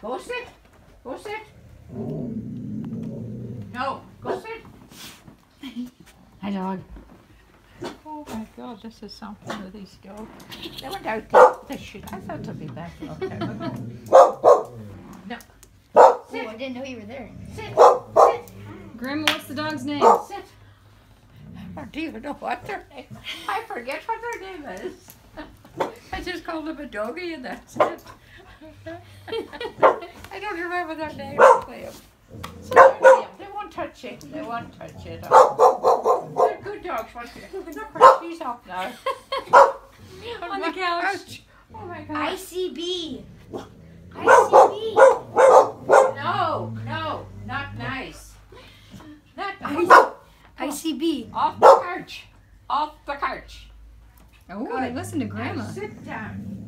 Go sit. Go sit. No, go sit. Hi, dog. Oh my God, this is something with these dogs. They went out there. They should. I thought they'd be back a long time ago. No. Oh, Sit. I didn't know you were there. Sit. Sit. Grandma, what's the dog's name? Sit. I don't even know what their name. I forget what their name is. I just called them a doggy and that's it. I don't remember their name. So they won't touch it. They won't touch it. They're good dogs. Look where she's up now. On the couch. Oh my God. ICB. ICB. No, no, not nice. Not nice. ICB. Off the couch. Off the couch. Oh, they listen to Grandma. Now sit down.